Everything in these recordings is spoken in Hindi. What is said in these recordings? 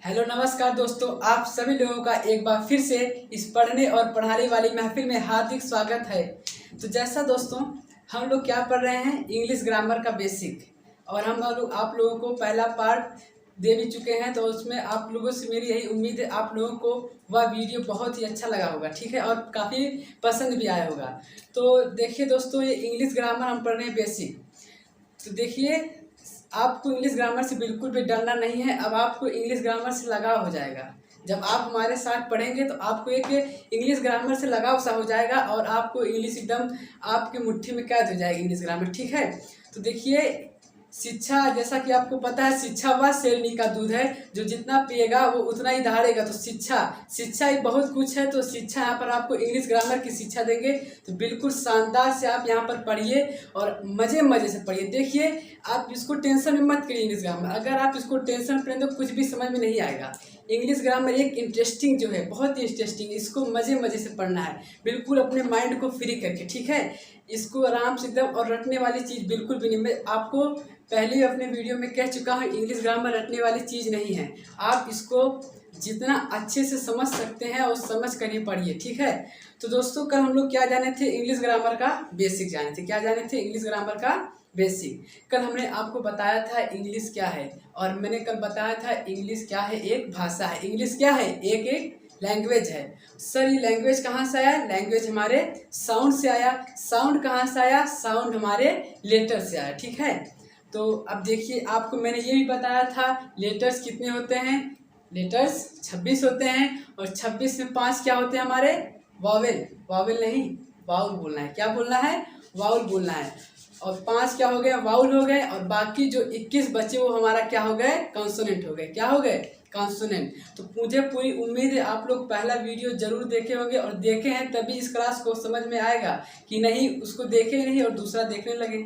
हेलो नमस्कार दोस्तों, आप सभी लोगों का एक बार फिर से इस पढ़ने और पढ़ाने वाली महफिल में हार्दिक स्वागत है। तो जैसा दोस्तों हम लोग क्या पढ़ रहे हैं, इंग्लिश ग्रामर का बेसिक। और हम लोग आप लोगों को पहला पार्ट दे भी चुके हैं, तो उसमें आप लोगों से मेरी यही उम्मीद है आप लोगों को वह वीडियो बहुत ही अच्छा लगा होगा, ठीक है, और काफ़ी पसंद भी आया होगा। तो देखिए दोस्तों, ये इंग्लिश ग्रामर हम पढ़ रहे हैं बेसिक। तो देखिए, आपको इंग्लिश ग्रामर से बिल्कुल भी डरना नहीं है। अब आपको इंग्लिश ग्रामर से लगाव हो जाएगा। जब आप हमारे साथ पढ़ेंगे तो आपको एक इंग्लिश ग्रामर से लगाव सा हो जाएगा और आपको इंग्लिश एकदम आपकी मुट्ठी में कैद हो जाएगी इंग्लिश ग्रामर, ठीक है। तो देखिए, शिक्षा, जैसा कि आपको पता है, शिक्षा वह शेरनी का दूध है जो जितना पिएगा वो उतना ही दहाड़ेगा। तो शिक्षा ही बहुत कुछ है। तो शिक्षा यहाँ पर आपको इंग्लिश ग्रामर की शिक्षा देंगे, तो बिल्कुल शानदार से आप यहाँ पर पढ़िए और मज़े मज़े से पढ़िए। देखिए, आप इसको टेंशन में मत करिए। इंग्लिश ग्रामर अगर आप इसको टेंशन में तो कुछ भी समझ में नहीं आएगा। इंग्लिश ग्रामर एक इंटरेस्टिंग जो है, बहुत ही इंटरेस्टिंग, इसको मज़े मज़े से पढ़ना है, बिल्कुल अपने माइंड को फ्री करके, ठीक है। इसको आराम से एकदम, और रटने वाली चीज़ बिल्कुल भी नहीं। मैं आपको पहले ही अपने वीडियो में कह चुका हूँ, इंग्लिश ग्रामर रटने वाली चीज़ नहीं है। आप इसको जितना अच्छे से समझ सकते हैं और समझ कर ही पढ़िए, ठीक है। तो दोस्तों, कल हम लोग क्या जाने थे, इंग्लिश ग्रामर का बेसिक जाने थे। क्या जाने थे? इंग्लिश ग्रामर का बेसिक। कल हमने आपको बताया था इंग्लिश क्या है, और मैंने कल बताया था इंग्लिश क्या है, एक भाषा है। इंग्लिश क्या है? एक लैंग्वेज है। सर, ये लैंग्वेज कहाँ से आया? लैंग्वेज हमारे साउंड से आया। साउंड कहाँ से आया? साउंड हमारे लेटर से आया, ठीक है। तो अब देखिए, आपको मैंने ये भी बताया था लेटर्स कितने होते हैं। लेटर्स 26 होते हैं, और 26 में 5 क्या होते हैं हमारे? वावेल। वावेल नहीं, वाउल बोलना है। क्या बोलना है? वाउल बोलना है। और 5 क्या हो गए? वाउल हो गए। और बाकी जो 21 बचे वो हमारा क्या हो गए? कॉन्सोनेंट हो गए। क्या हो गए? कॉन्सोनेंट। तो मुझे पूरी उम्मीद है आप लोग पहला वीडियो जरूर देखे होंगे, और देखे हैं तभी इस क्लास को समझ में आएगा, कि नहीं उसको देखे ही नहीं और दूसरा देखने लगे।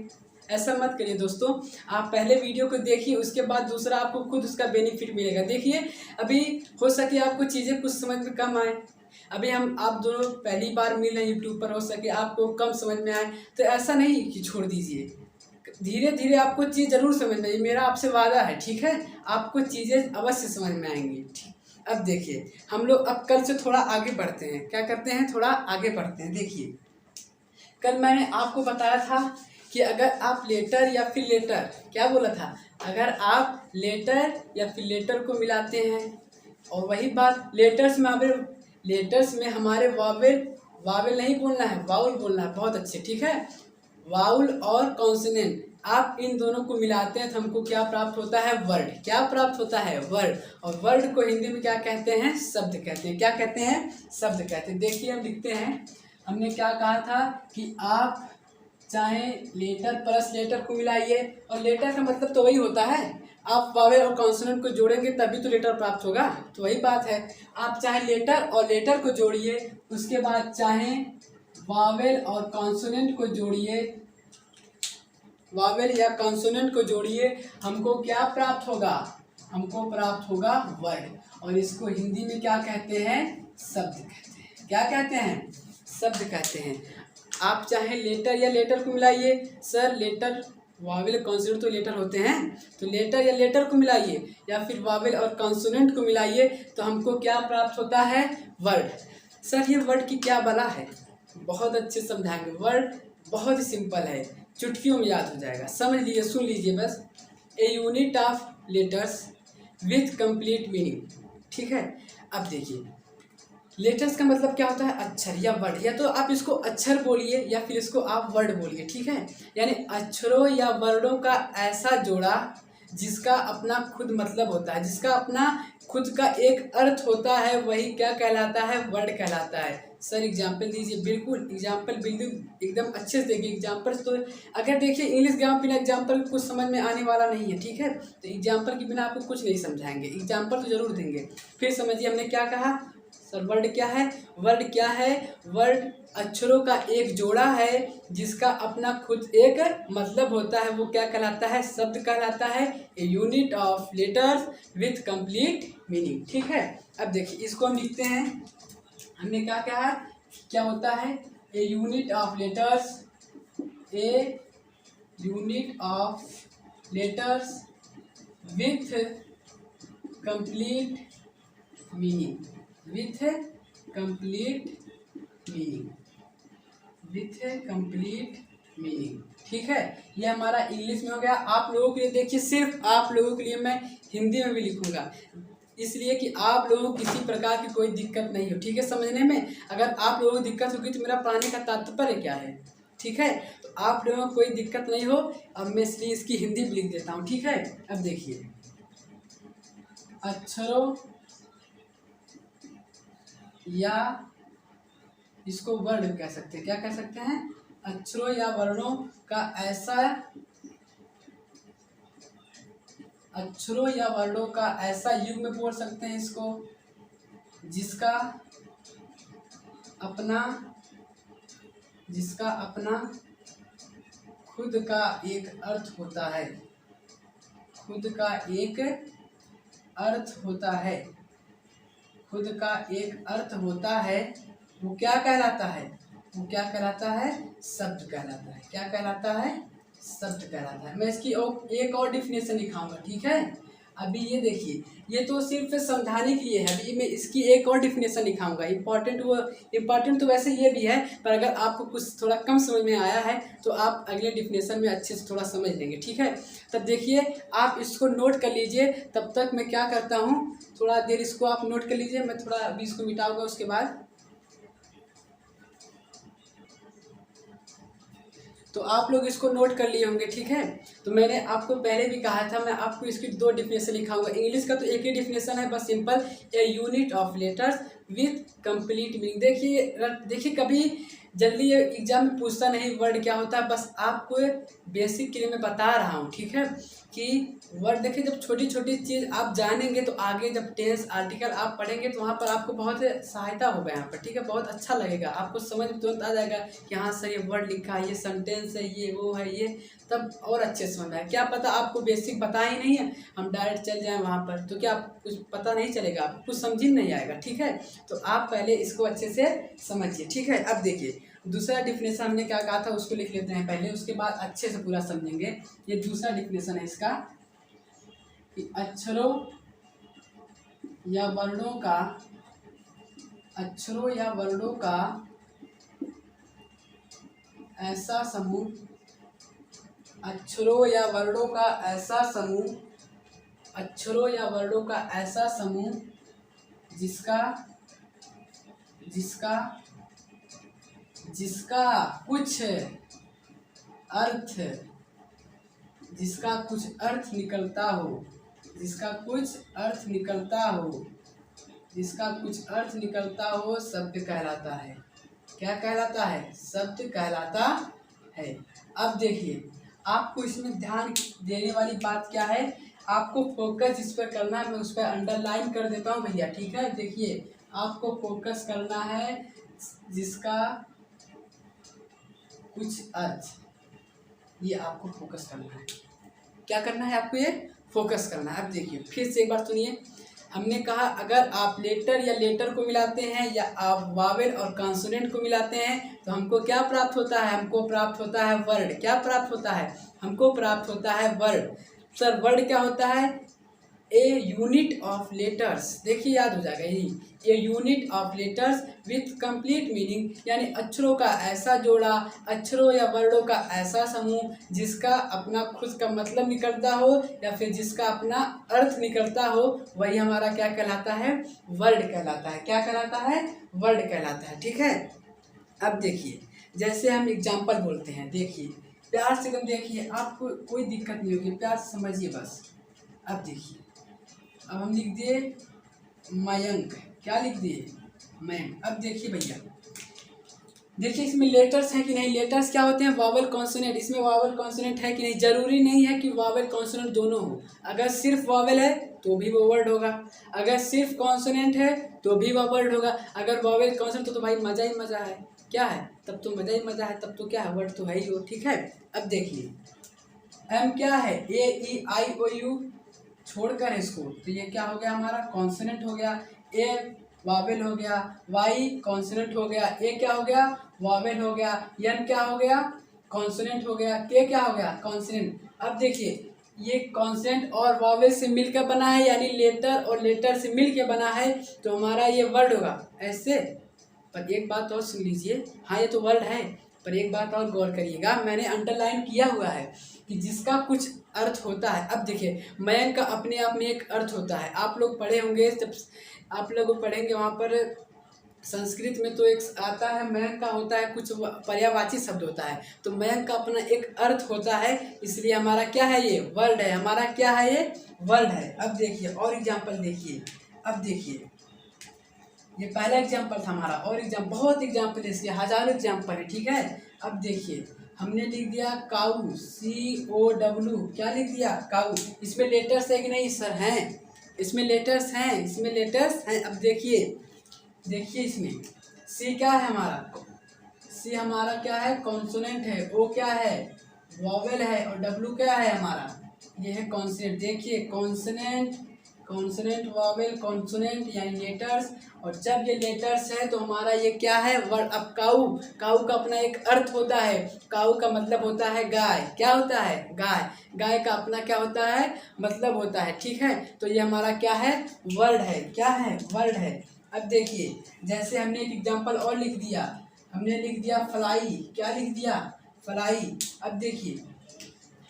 ऐसा मत करिए दोस्तों, आप पहले वीडियो को देखिए, उसके बाद दूसरा आपको खुद उसका बेनिफिट मिलेगा। देखिए, अभी हो सके आपको चीज़ें कुछ समझ में कम आए। अभी आप दोनों पहली बार मिल रहे हैं यूट्यूब पर, हो सके आपको कम समझ में आए, तो ऐसा नहीं कि छोड़ दीजिए। धीरे धीरे आपको चीज़ जरूर समझ में आएगी, मेरा आपसे वादा है, ठीक है। आपको चीज़ें अवश्य समझ में आएंगी, ठीक। अब देखिए, हम लोग अब कल से थोड़ा आगे बढ़ते हैं। क्या करते हैं? थोड़ा आगे बढ़ते हैं। देखिए, कल मैंने आपको बताया था कि अगर आप लेटर या फिर लेटर, क्या बोला था? अगर आप लेटर या फिर लेटर को मिलाते हैं, और वही बात लेटर्स में हमारे वावेल, वावेल नहीं बोलना है, वाउल बोलना है। बहुत अच्छे, ठीक है। वाउल और कॉन्सोनेंट, आप इन दोनों को मिलाते हैं तो हमको क्या प्राप्त होता है? वर्ड। क्या प्राप्त होता है? वर्ड। और वर्ड को हिंदी में क्या कहते हैं? शब्द कहते हैं। क्या कहते हैं? शब्द कहते हैं। देखिए, हम लिखते हैं, हमने क्या कहा था कि आप चाहे लेटर प्लस लेटर को मिलाइए, और लेटर का मतलब तो वही होता है, आप वावेल और कॉन्सोनेंट को जोड़ेंगे तभी तो लेटर प्राप्त होगा। तो वही बात है, आप चाहे लेटर और लेटर को जोड़िए, उसके बाद चाहे वावेल और कॉन्सोनेंट को जोड़िए, वावेल या कॉन्सोनेंट को जोड़िए, हमको क्या प्राप्त होगा? हमको प्राप्त होगा वर्ड। और इसको हिंदी में क्या कहते हैं? शब्द कहते हैं। क्या कहते हैं? शब्द कहते हैं। आप चाहे लेटर या लेटर को मिलाइए। सर, लेटर, वावेल, कॉन्सोनेंट तो लेटर होते हैं, तो लेटर या लेटर को मिलाइए, या फिर वावेल और कॉन्सोनेंट को मिलाइए, तो हमको क्या प्राप्त होता है? वर्ड। सर, ये वर्ड की क्या बला है? बहुत अच्छे समझाएंगे। वर्ड बहुत ही सिंपल है, चुटकियों में याद हो जाएगा। समझ लीजिए, सुन लीजिए बस। A unit of letters with complete meaning, ठीक है। अब देखिए, लेटर्स का मतलब क्या होता है? अक्षर या वर्ड। या तो आप इसको अक्षर बोलिए या फिर इसको आप वर्ड बोलिए, ठीक है। यानी अक्षरों या वर्डों का ऐसा जोड़ा जिसका अपना खुद मतलब होता है, जिसका अपना खुद का एक अर्थ होता है, वही क्या कहलाता है? वर्ड कहलाता है। सर, एग्जाम्पल दीजिए। बिल्कुल एग्जाम्पल, बिल्कुल एकदम अच्छे से देखिए एग्जाम्पल। तो अगर देखिए, इंग्लिश ग्रामर बिना एग्जाम्पल कुछ समझ में आने वाला नहीं है, ठीक है। तो एग्जाम्पल के बिना आपको कुछ नहीं समझाएंगे, एग्जाम्पल तो जरूर देंगे। फिर समझिए, हमने क्या कहा? सर, वर्ड क्या है? वर्ड क्या है? वर्ड अक्षरों का एक जोड़ा है जिसका अपना खुद एक मतलब होता है, वो क्या कहलाता है? शब्द कहलाता है। A unit of letters with complete meaning, ठीक है। अब देखिए, इसको हम लिखते हैं। हमने क्या कहा? क्या होता है? A unit of letters, a unit of letters with complete meaning, with complete meaning, with complete meaning. ठीक है, ये हमारा इंग्लिश में हो गया। आप लोगों के लिए देखिए, सिर्फ आप लोगों के लिए मैं हिंदी में भी लिखूंगा, इसलिए कि आप लोगों को किसी प्रकार की कोई दिक्कत नहीं हो। ठीक है, समझने में अगर आप लोगों को दिक्कत होगी तो मेरा पढ़ाने का तात्पर्य क्या है। ठीक है, तो आप लोगों को कोई दिक्कत नहीं हो। अब मैं इसलिए इसकी हिंदी भी लिख देता हूँ। ठीक है, अब देखिए, अक्षरों या इसको वर्ड कह सकते हैं, क्या कह सकते हैं, अक्षरों या वर्णों का ऐसा, अक्षरों या वर्णों का ऐसा युग में बोल सकते हैं इसको, जिसका अपना खुद का एक अर्थ होता है, खुद का एक अर्थ होता है, खुद का एक अर्थ होता है। वो क्या कहलाता है, वो क्या कहलाता है, शब्द कहलाता है। क्या कहलाता है, शब्द कहलाता है। मैं इसकी एक और डिफिनेशन दिखाऊंगा। ठीक है, अभी ये देखिए, ये तो सिर्फ समझाने के लिए है, अभी मैं इसकी एक और डिफिनेशन दिखाऊंगा। इम्पॉर्टेंट तो वैसे ये भी है, पर अगर आपको कुछ थोड़ा कम समझ में आया है तो आप अगले डिफिनेशन में अच्छे से थोड़ा समझ लेंगे। ठीक है, तब देखिए, आप इसको नोट कर लीजिए। तब तक मैं क्या करता हूँ, थोड़ा देर इसको आप नोट कर लीजिए, मैं थोड़ा अभी इसको मिटाऊंगा उसके बाद। तो आप लोग इसको नोट कर लिए होंगे। ठीक है, तो मैंने आपको पहले भी कहा था, मैं आपको इसकी दो डिफिनेशन लिखाऊंगा। इंग्लिश का तो एक ही डिफिनेशन है, बस simple, A unit of letters with complete meaning. देखिए कभी जल्दी एग्जाम में पूछता नहीं वर्ड क्या होता है, बस आपको बेसिक के लिए मैं बता रहा हूँ। ठीक है, कि वर्ड देखिए, जब छोटी छोटी चीज़ आप जानेंगे तो आगे जब टेंस आर्टिकल आप पढ़ेंगे तो वहाँ पर आपको बहुत सहायता होगा यहाँ पर। ठीक है, बहुत अच्छा लगेगा, आपको समझ में तुरंत आ जाएगा कि हाँ सर ये वर्ड लिखा है, ये सेंटेंस है, ये वो है, ये तब और अच्छे से समझ में आए। क्या पता आपको बेसिक पता ही नहीं है, हम डायरेक्ट चल जाएं वहाँ पर, तो क्या कुछ पता नहीं चलेगा, आपको कुछ समझ ही नहीं आएगा। ठीक है, तो आप पहले इसको अच्छे से समझिए। ठीक है, अब देखिए, दूसरा डिफिनेशन हमने क्या कहा था उसको लिख लेते हैं पहले, उसके बाद अच्छे से पूरा समझेंगे। ये दूसरा डिफिनेशन है इसका, कि अक्षरों या वर्णों का, अक्षरों या वर्णों का ऐसा समूह, अक्षरों या वर्णों का ऐसा समूह, अक्षरों या वर्णों का ऐसा समूह जिसका जिसका जिसका कुछ अर्थ, जिसका कुछ अर्थ निकलता हो, जिसका कुछ अर्थ निकलता हो, जिसका कुछ अर्थ निकलता हो, शब्द कहलाता है। क्या कहलाता है, शब्द कहलाता है। अब देखिए, आपको इसमें ध्यान देने वाली बात क्या है, आपको फोकस इस पर करना है, मैं उस पर अंडरलाइन कर देता हूँ भैया। ठीक है, देखिए, आपको फोकस करना है जिसका कुछ अर्थ, ये आपको फोकस करना है। क्या करना है, आपको ये फोकस करना है। अब देखिए, फिर से एक बार सुनिए, हमने कहा अगर आप लेटर या लेटर को मिलाते हैं या आप वावेल और कॉन्सोनेंट को मिलाते हैं तो हमको क्या प्राप्त होता है, हमको प्राप्त होता है वर्ड। क्या प्राप्त होता है, हमको प्राप्त होता है वर्ड। सर वर्ड क्या होता है, ए यूनिट ऑफ लेटर्स, देखिए याद हो जाएगा यही, a unit of letters with complete meaning, यानी अक्षरों का ऐसा जोड़ा, अक्षरों या वर्डों का ऐसा समूह जिसका अपना खुद का मतलब निकलता हो या फिर जिसका अपना अर्थ निकलता हो, वही हमारा क्या कहलाता है, वर्ड कहलाता है। क्या कहलाता है, वर्ड कहलाता है। ठीक है, अब देखिए, जैसे हम एग्जाम्पल बोलते हैं, देखिए प्यार से एकदम देखिए, आपको कोई दिक्कत नहीं होगी, प्यार से समझिए बस। अब देखिए, अब हम लिख दिए मयंक, क्या लिख दिए, मयंक। अब देखिए भैया, देखिए इसमें लेटर्स हैं कि नहीं, लेटर्स क्या होते हैं, वावल कॉन्सोनेंट, इसमें वावल कॉन्सोनेंट है कि नहीं, जरूरी नहीं है कि वावल कॉन्सोनेंट दोनों हो। अगर सिर्फ वावल है तो भी वो वर्ड होगा, अगर सिर्फ कॉन्सोनेंट है तो भी वो वर्ड होगा। अगर वावल कॉन्सोनेंट तो भाई मजा ही मजा है, क्या है, तब तो मजा ही मजा है, तब तो क्या है, वर्ड तो है ही वो। ठीक है, अब देखिए, एम क्या है, ए ई आई ओ यू छोड़कर इसको, तो ये क्या हो गया हमारा, कॉन्सोनेंट हो गया। ए वावेल हो गया, वाई कॉन्सोनेंट हो गया, ए क्या हो गया, वावेल हो गया, एन क्या हो गया, कॉन्सोनेंट हो गया, के क्या हो गया, कॉन्सोनेंट। अब देखिए ये कॉन्सेंट और वावेल से मिलकर बना है, यानी लेटर और लेटर से मिलकर बना है, तो हमारा ये वर्ड होगा ऐसे। पर एक बात और सुन लीजिए, हाँ ये तो वर्ड है, पर एक बात और गौर करिएगा, मैंने अंडरलाइन किया हुआ है कि जिसका कुछ अर्थ होता है। अब देखिए, मयंक का अपने आप में एक अर्थ होता है, आप लोग पढ़े होंगे, जब आप लोग पढ़ेंगे वहाँ पर संस्कृत में तो एक आता है, मयंक का होता है कुछ पर्यायवाची शब्द होता है, तो मयंक का अपना एक अर्थ होता है, इसलिए हमारा क्या है, ये वर्ड है, हमारा क्या है, ये वर्ड है। अब देखिए और एग्जाम्पल देखिए, अब देखिए ये पहला एग्जाम्पल था हमारा, और एग्जाम बहुत एग्जाम्पल है, इसलिए हजारों एग्जाम्पल है, ठीक है। अब देखिए हमने लिख दिया काऊ, COW, क्या लिख दिया, काऊ। इसमें लेटर्स है कि नहीं सर, हैं, इसमें लेटर्स हैं, इसमें लेटर्स हैं। अब देखिए, देखिए इसमें सी क्या है हमारा, सी हमारा क्या है, कॉन्सोनेंट है, ओ क्या है, वॉवेल है, और डब्ल्यू क्या है हमारा, ये है कॉन्सोनेंट। देखिए कॉन्सोनेंट, कॉन्सोनेंट, वॉवेल, कॉन्सोनेंट यानी लेटर्स, और जब ये लेटर्स है तो हमारा ये क्या है, वर्ड। अब काऊ, काऊ का अपना एक अर्थ होता है, काऊ का मतलब होता है गाय, क्या होता है, गाय, गाय का अपना क्या होता है, मतलब होता है, ठीक है। तो ये हमारा क्या है, वर्ड है, क्या है, वर्ड है। अब देखिए जैसे हमने एक एग्जांपल और लिख दिया, हमने लिख दिया फ्लाई, क्या लिख दिया, फ्लाई। अब देखिए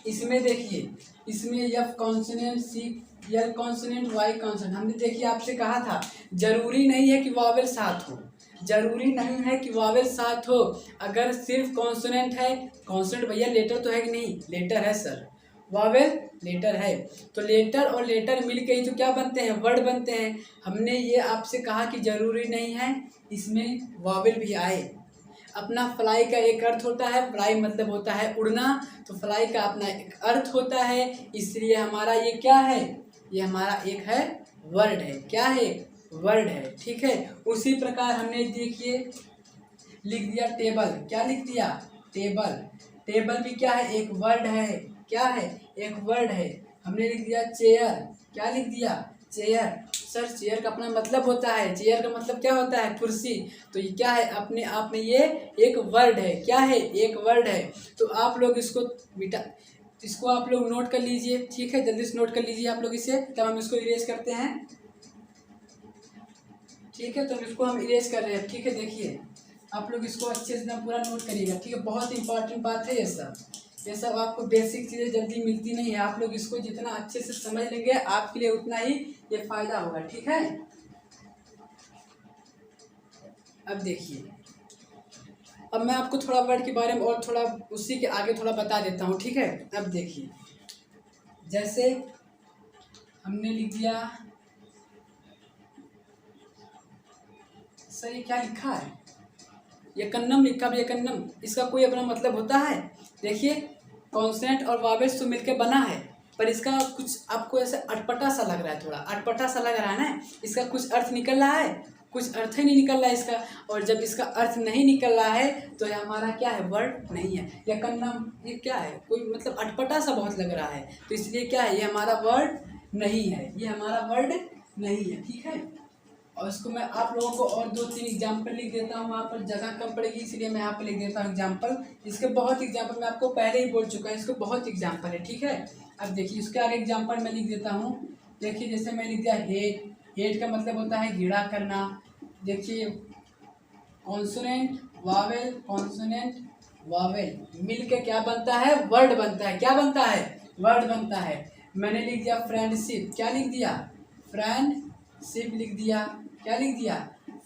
इसमें, देखिए इसमें F consonant, C L consonant, Y consonant. हमने देखिए आपसे कहा था जरूरी नहीं है कि वावेल साथ हो, जरूरी नहीं है कि वावेल साथ हो, अगर सिर्फ कॉन्सोनेंट है, कॉन्सोनेंट भैया लेटर तो है कि नहीं, लेटर है सर, वावेल लेटर है, तो लेटर और लेटर मिलके ही तो क्या बनते हैं, वर्ड बनते हैं। हमने ये आपसे कहा कि जरूरी नहीं है इसमें वावेल भी आए। अपना फ्लाई का एक अर्थ होता है, फ्लाई मतलब होता है उड़ना, तो फ्लाई का अपना एक अर्थ होता है, इसलिए हमारा ये क्या है, ये हमारा एक है वर्ड है, क्या है, वर्ड है, ठीक है। उसी प्रकार हमने देखिए लिख दिया टेबल, क्या लिख दिया, टेबल, टेबल भी क्या है, एक वर्ड है, क्या है, एक वर्ड है। हमने लिख दिया चेयर, क्या लिख दिया, चेयर। सर चेयर का अपना मतलब होता है, चेयर का मतलब क्या होता है, कुर्सी, तो ये क्या है, अपने आप में ये एक वर्ड है, क्या है, एक वर्ड है। तो आप लोग इसको बेटा, इसको आप लोग नोट कर लीजिए, ठीक है, जल्दी से नोट कर लीजिए आप लोग इसे, तब हम इसको इरेज करते हैं, ठीक है। तो इसको हम इरेज कर रहे हैं, ठीक है। देखिए आप लोग इसको अच्छे से ना पूरा नोट करिएगा, ठीक है, बहुत इंपॉर्टेंट बात है ये सब, ये सब आपको बेसिक चीज़ें जल्दी मिलती नहीं है, आप लोग इसको जितना अच्छे से समझ लेंगे आपके लिए उतना ही ये फायदा होगा, ठीक है। अब देखिए, अब मैं आपको थोड़ा वर्ड के बारे में और थोड़ा उसी के आगे थोड़ा बता देता हूँ, ठीक है। अब देखिए जैसे हमने लिख दिया, सर ये क्या लिखा है, यकन्नम लिखा है, यकन्नम, इसका कोई अपना मतलब होता है। देखिए कॉन्सोनेंट और वावेल्स तो मिलकर बना है, पर इसका कुछ आपको ऐसा अटपटा सा लग रहा है, थोड़ा अटपटा सा लग रहा है ना, इसका कुछ अर्थ निकल रहा है, कुछ अर्थ ही नहीं निकल रहा है इसका, और जब इसका अर्थ नहीं निकल रहा है तो ये हमारा क्या है, वर्ड नहीं है। यकन्नम ये क्या है, कोई मतलब अटपटा सा बहुत लग रहा है, तो इसलिए क्या है, ये हमारा वर्ड नहीं है, ये हमारा वर्ड नहीं है, ठीक है। और इसको मैं आप लोगों को और 2-3 एग्जाम्पल लिख देता हूँ, वहाँ पर जगह कम पड़ेगी इसलिए मैं यहाँ पर लिख देता हूँ एग्जाम्पल। इसके बहुत एग्जाम्पल मैं आपको पहले ही बोल चुका हूँ, इसको बहुत एग्जाम्पल है, ठीक है। अब देखिए इसके आगे एग्जाम्पल मैं लिख देता हूँ। देखिए जैसे मैं लिख दिया हेड, हेड का मतलब होता है घिरा करना। देखिए कॉन्सोनेंट वावेल, कॉन्सोनेंट वावेल मिल के क्या बनता है, वर्ड बनता है, क्या बनता है, वर्ड बनता है। मैंने लिख दिया फ्रेंडशिप, क्या लिख दिया, फ्रेंडशिप लिख दिया, क्या लिख दिया,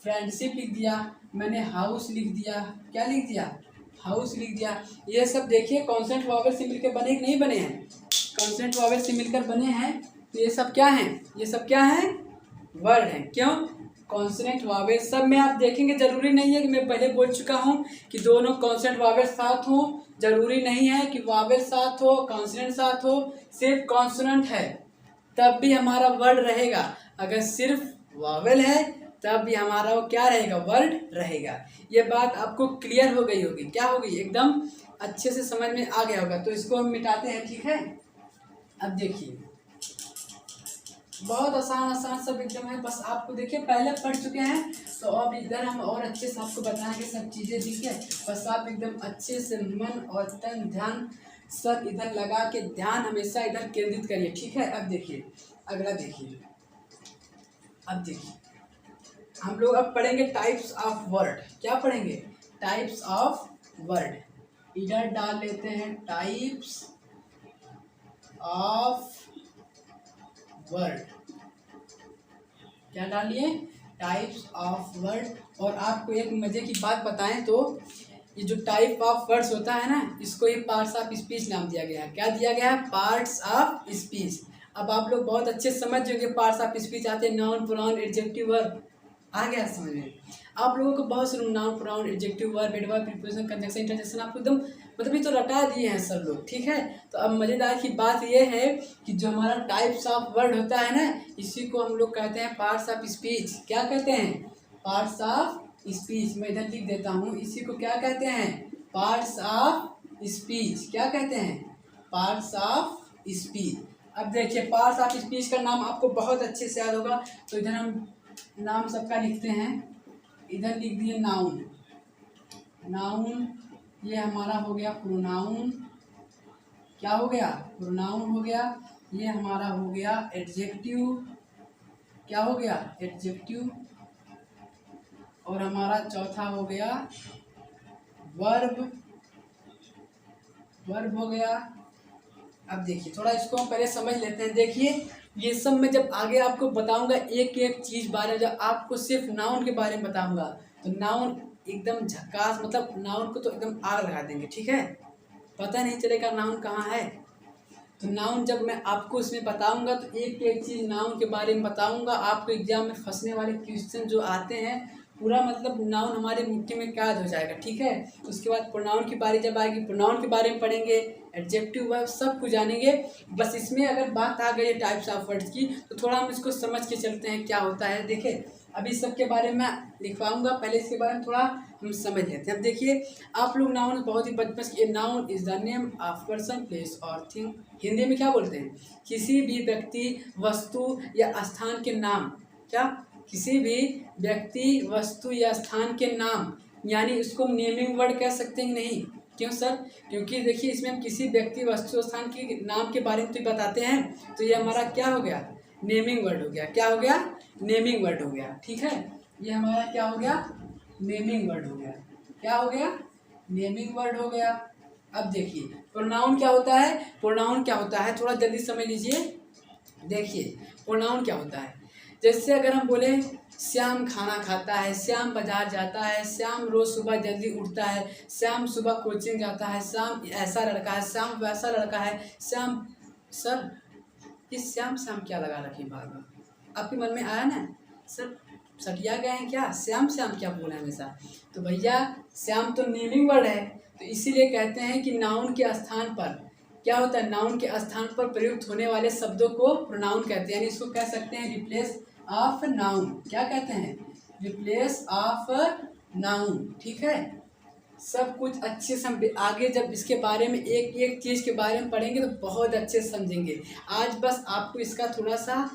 फ्रेंडशिप लिख दिया। मैंने हाउस लिख दिया, क्या लिख दिया, हाउस लिख दिया। ये सब देखिए कॉन्सोनेंट वावेल से मिलकर बने कि नहीं बने हैं, कॉन्सोनेंट वावेल से मिलकर बने हैं, तो ये सब क्या हैं, ये सब क्या हैं, वर्ड हैं। क्यों, कॉन्सोनेंट वावेल सब में आप देखेंगे, जरूरी नहीं है कि मैं पहले बोल चुका हूँ कि दोनों कॉन्सोनेंट वावेल साथ हो, जरूरी नहीं है कि वावेल साथ हो, कॉन्सोनेंट साथ हो, सिर्फ कॉन्सोनेंट है तब भी हमारा वर्ड रहेगा, अगर सिर्फ वावेल है तब भी हमारा वो क्या रहेगा, वर्ड रहेगा। ये बात आपको क्लियर हो गई होगी, क्या होगी, एकदम अच्छे से समझ में आ गया होगा। तो इसको हम मिटाते हैं, ठीक है। अब देखिए बहुत आसान आसान सब एकदम है, बस आपको देखिए पहले पढ़ चुके हैं, तो अब इधर हम और अच्छे से आपको बताएंगे सब चीज़ें, ठीक है। बस आप एकदम अच्छे से मन और तन ध्यान सर इधर लगा के ध्यान हमेशा इधर केंद्रित करिए, ठीक है। अब देखिए, अगला देखिए, अब देखिए हम लोग अब पढ़ेंगे टाइप्स ऑफ वर्ड। क्या पढ़ेंगे? Types of word. इधर डाल लेते हैं टाइप्स ऑफ वर्ड। क्या डालिए? Types of word. और आपको एक मजे की बात बताएं तो ये जो टाइप ऑफ वर्ड्स होता है ना, इसको ही पार्ट्स ऑफ स्पीच नाम दिया गया है। क्या दिया गया है? Parts of speech. अब आप लोग बहुत अच्छे समझ जाओगे, पार्ट्स ऑफ स्पीच आते हैं नाउन, प्रोनाउन, एडजेक्टिव, वर्ब। आ गया समझ में? आप लोगों को बहुत सारे noun, pronoun, adjective, verb, adverb, preposition, conjunction, interjection आपको एकदम मतलब ये तो रटा दिए हैं सब लोग, ठीक है। तो अब मज़ेदार की बात ये है कि जो हमारा टाइप्स ऑफ वर्ड होता है ना, इसी को हम लोग कहते हैं पार्ट्स ऑफ स्पीच। क्या कहते हैं? Parts of speech. मैं इधर लिख देता हूँ, इसी को क्या कहते हैं? Parts of speech. क्या कहते हैं? Parts of speech. अब देखिए, पार्ट्स ऑफ स्पीच का नाम आपको बहुत अच्छे से याद होगा, तो इधर हम नाम सबका लिखते हैं। इधर लिख दिए नाउन। नाउन ये हमारा हो गया प्रोनाउन। क्या हो गया? प्रोनाउन हो गया। ये हमारा हो गया एडजेक्टिव। क्या हो गया? एडजेक्टिव। और हमारा चौथा हो गया वर्ब। वर्ब हो गया। अब देखिए, थोड़ा इसको हम पहले समझ लेते हैं। देखिए, ये सब मैं जब आगे आपको बताऊंगा एक एक चीज़ बारे में, जब आपको सिर्फ नाउन के बारे में बताऊंगा तो नाउन एकदम झकास, मतलब नाउन को तो एकदम आग लगा देंगे, ठीक है। पता नहीं चलेगा नाउन कहाँ है। तो नाउन जब मैं आपको इसमें बताऊंगा तो एक एक चीज़ नाउन के बारे में बताऊंगा। आपको एग्जाम में फंसने वाले क्वेश्चन जो आते हैं, पूरा मतलब नाउन हमारे मुट्ठी में कैद हो जाएगा, ठीक है। उसके बाद प्रोनाउन की बारी जब आएगी, प्रोनाउन के बारे में पढ़ेंगे, एडजेक्टिव, वर्ब सब कुछ जानेंगे। बस इसमें अगर बात आ गई है टाइप्स ऑफ वर्ड्स की, तो थोड़ा हम इसको समझ के चलते हैं क्या होता है। देखिए, अभी सबके बारे में लिखवाऊंगा, पहले इसके बारे में थोड़ा हम समझ लेते हैं। अब देखिए, आप लोग नाउन बहुत ही बचपन से, noun is the name of person, place और थिंग। हिंदी में क्या बोलते हैं? किसी भी व्यक्ति, वस्तु या स्थान के नाम। क्या? किसी भी व्यक्ति, वस्तु या स्थान के नाम, यानी इसको नेमिंग वर्ड कह सकते हैं नहीं? क्यों सर? क्योंकि देखिए, इसमें हम किसी व्यक्ति, वस्तु, स्थान के नाम के बारे में तो बताते हैं, तो ये हमारा क्या हो गया? नेमिंग वर्ड हो गया। क्या हो गया? नेमिंग वर्ड हो गया, ठीक है। ये हमारा क्या हो गया? नेमिंग वर्ड हो गया। क्या हो गया? नेमिंग वर्ड हो गया। अब देखिए, प्रोनाउन क्या होता है? प्रोनाउन क्या होता है, थोड़ा जल्दी समझ लीजिए। देखिए, प्रोनाउन क्या होता है? जैसे अगर हम बोले श्याम खाना खाता है, श्याम बाजार जाता है, श्याम रोज सुबह जल्दी उठता है, श्याम सुबह कोचिंग जाता है, श्याम ऐसा लड़का है, श्याम वैसा लड़का है, श्याम। सर, इस श्याम श्याम क्या लगा रखी बार बार? आपके मन में आया ना? सर सटिया गए हैं क्या? श्याम श्याम क्या बोला हमेशा? तो भैया, श्याम तो नेमिंग वर्ड है, तो इसीलिए कहते हैं कि नाउन के स्थान पर क्या होता है? नाउन के स्थान पर प्रयुक्त होने वाले शब्दों को प्रोनाउन कहते हैं, यानी इसको कह सकते हैं रिप्लेस ऑफ नाउन। क्या कहते हैं? रिप्लेस ऑफ नाउन, ठीक है। सब कुछ अच्छे से हम आगे जब इसके बारे में एक एक चीज़ के बारे में पढ़ेंगे तो बहुत अच्छे से समझेंगे। आज बस आपको इसका थोड़ा सा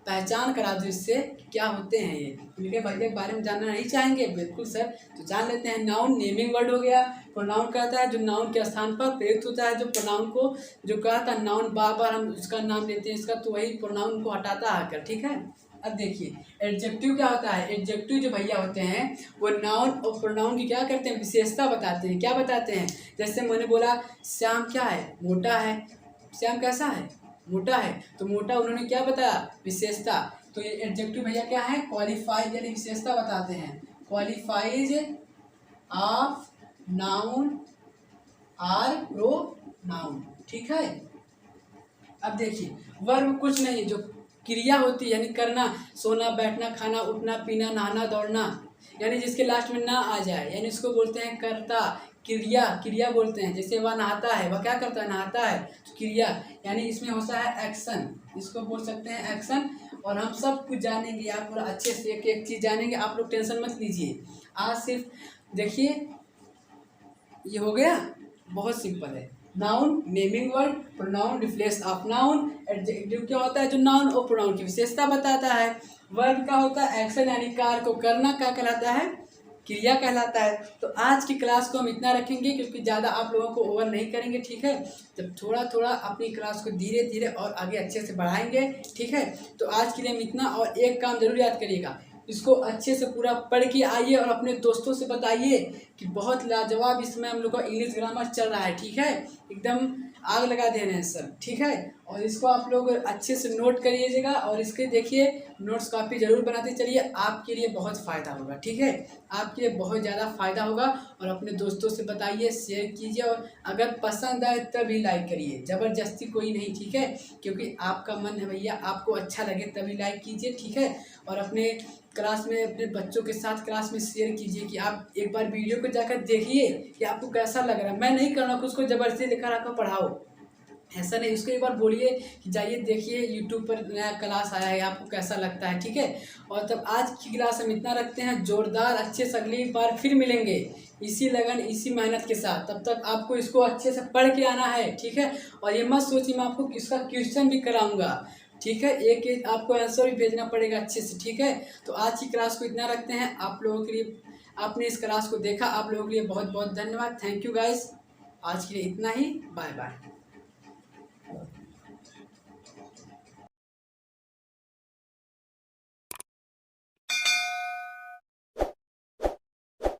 पहचान करा दो, इससे क्या होते हैं ये। उनके भैया के बारे में जानना नहीं चाहेंगे? बिल्कुल सर, तो जान लेते हैं। नाउन नेमिंग वर्ड हो गया। प्रोनाउन कहता है जो नाउन के स्थान पर प्रयुक्त होता है, जो प्रोनाउन को जो कहा था नाउन बार बार हम उसका नाम लेते हैं इसका, तो वही प्रोनाउन को हटाता आकर, ठीक है। अब देखिए, एडजेक्टिव क्या होता है? एडजेक्टिव जो भैया होते हैं वो नाउन और प्रोनाउन की क्या करते हैं? विशेषता बताते हैं। क्या बताते हैं? जैसे मैंने बोला श्याम क्या है? मोटा है। श्याम कैसा है? मोटा है। तो मोटा उन्होंने क्या बताया? विशेषता। तो ये एडजेक्टिव भैया क्या है? क्वालिफाइज, यानी विशेषता बताते हैं। Qualifies of noun or pronoun, ठीक है। अब देखिए, वर्ब कुछ नहीं, जो क्रिया होती है यानी करना, सोना, बैठना, खाना, उठना, पीना, नहाना, दौड़ना, यानी जिसके लास्ट में ना आ जाए, यानी इसको बोलते हैं कर्ता। क्रिया, क्रिया बोलते हैं। जैसे वह नहाता है, वह क्या करता है? नहाता है। तो क्रिया, यानी इसमें होता है एक्शन, इसको बोल सकते हैं एक्शन। और हम सब कुछ जानेंगे, आप पूरा अच्छे से एक एक चीज़ जानेंगे, आप लोग टेंशन मत लीजिए। आज सिर्फ देखिए, ये हो गया, बहुत सिंपल है। Noun naming word, pronoun replace of noun. Adjective क्या होता है? जो नाउन और प्रोनाउन की विशेषता बताता है। वर्ब क्या होता है? एक्शन, यानी कार्य को करना, क्या कहलाता है? क्रिया कहलाता है। तो आज की क्लास को हम इतना रखेंगे क्योंकि ज़्यादा आप लोगों को ओवर नहीं करेंगे, ठीक है। जब थोड़ा थोड़ा अपनी क्लास को धीरे धीरे और आगे अच्छे से बढ़ाएंगे, ठीक है। तो आज के लिए हम इतना, और एक काम जरूर याद करिएगा, इसको अच्छे से पूरा पढ़ के आइए और अपने दोस्तों से बताइए कि बहुत लाजवाब इसमें हम लोग का इंग्लिश ग्रामर चल रहा है, ठीक है। एकदम आग लगा दे रहे हैं सर, ठीक है। और इसको आप लोग अच्छे से नोट करिएगा और इसके देखिए नोट्स कापी जरूर बनाते चलिए, आपके लिए बहुत फ़ायदा होगा, ठीक है। आपके लिए बहुत ज़्यादा फ़ायदा होगा। और अपने दोस्तों से बताइए, शेयर कीजिए, और अगर पसंद आए तभी लाइक करिए, ज़बरदस्ती कोई नहीं, ठीक है। क्योंकि आपका मन है भैया, आपको अच्छा लगे तभी लाइक कीजिए, ठीक है। और अपने क्लास में अपने बच्चों के साथ क्लास में शेयर कीजिए कि आप एक बार वीडियो को जाकर देखिए कि आपको कैसा लग रहा है। मैं नहीं कर रहा हूँ उसको ज़बरदस्ती लेकर आकर पढ़ाओ, ऐसा नहीं। उसको एक बार बोलिए कि जाइए देखिए यूट्यूब पर नया क्लास आया है, आपको कैसा लगता है, ठीक है। और तब आज की क्लास हम इतना रखते हैं, जोरदार अच्छे से अगली बार फिर मिलेंगे इसी लगन इसी मेहनत के साथ। तब तक आपको इसको अच्छे से पढ़ के आना है, ठीक है। और ये मत सोचिए मैं आपको इसका क्वेश्चन भी कराऊंगा, ठीक है। एक एक आपको आंसर भी भेजना पड़ेगा अच्छे से, ठीक है। तो आज की क्लास को इतना रखते हैं आप लोगों के लिए। आपने इस क्लास को देखा, आप लोगों के लिए बहुत बहुत धन्यवाद। Thank you guys. आज के लिए इतना ही, बाय बाय।